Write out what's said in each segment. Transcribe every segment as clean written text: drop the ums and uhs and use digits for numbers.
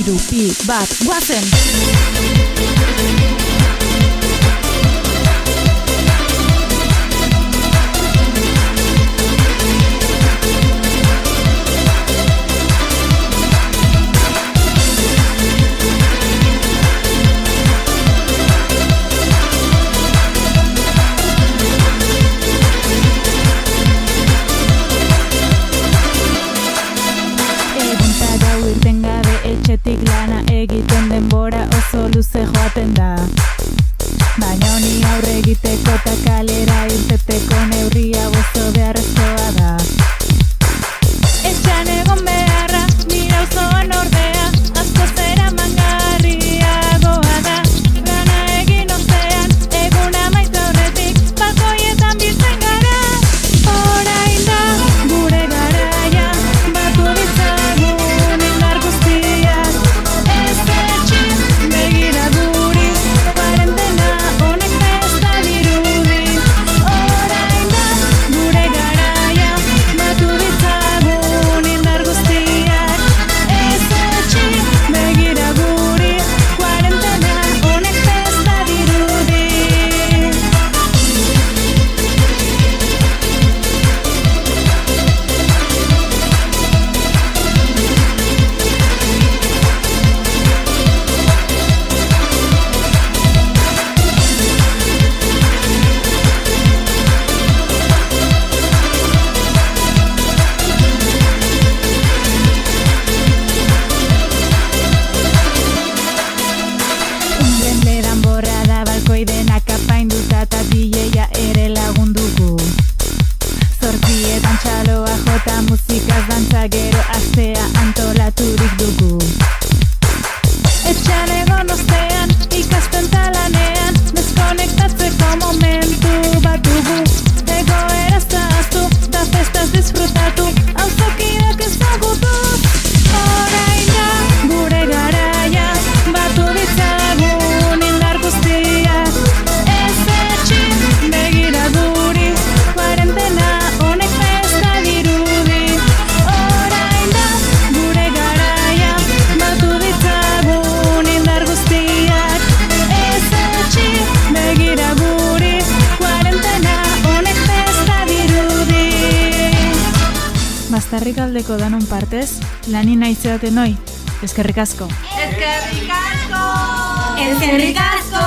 3, 2, 1, guazen! Etxetik lana egiten denbora oso luze joaten da. Baina honi aurre egiteko eta kalera irteteko neurria oso beharrezkoa da. Etxean egon beharra, nire auzoan ordea, asko zera mangarriagoa da. Gana egin ostean, eguna maiz aurretik, balkoietan biltzen gara. Orain da, gure garaia, batu ditzagun indar guztiak. Ez etxin, begira guri, kuarentena honek festa dirudi. Orain da, gure garaia, batu ditzagun indar guztiak. Ez etxin, begira guri, kuarentena honek festa dirudi. Ungen leran borrada balkoidenak apainduta eta DJa ere lagundugu. Zortzietan txaloa jota musikaz dantza gero astea antolaturik dugu. Etxean egon ostean, ikasten talanean, deskonektatzeko momentu bat dugu. Egoera zahaztu, da festaz disfrutatu, auzokideak ezagutu. Orain da, gure garaia, batu ditzagun indar guztiak. Ez etxin, begira guri, kuarentena honek festa dirudi. Orain da, gure garaia, batu ditzagun indar guztiak. Ez etxin, begira guri, kuarentena honek festa dirudi. Bastarrik aldeko danon partez, lani nahi zeaten hoi, eskerrik asko. Eskerrik asko! Eskerrik asko!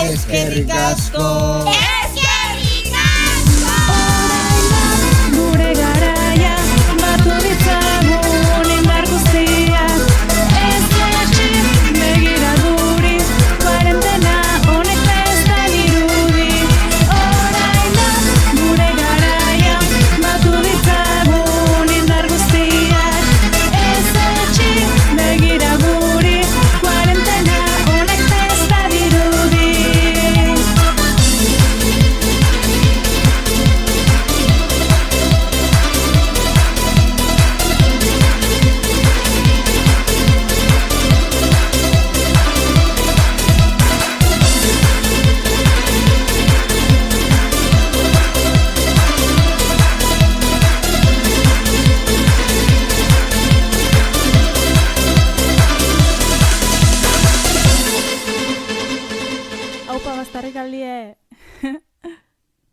Eskerrik asko! Eskerrik asko! Orain da, gure garaia, batu ditzagun indar guztiak. Ez etxin, begira guri, kuarentena honek festa dirudi. Orain da, gure garaia, batu ditzagun indar guztiak. Ez etxin, begira guri, kuarentena honek festa dirudi. Aupa bastarrik aldie.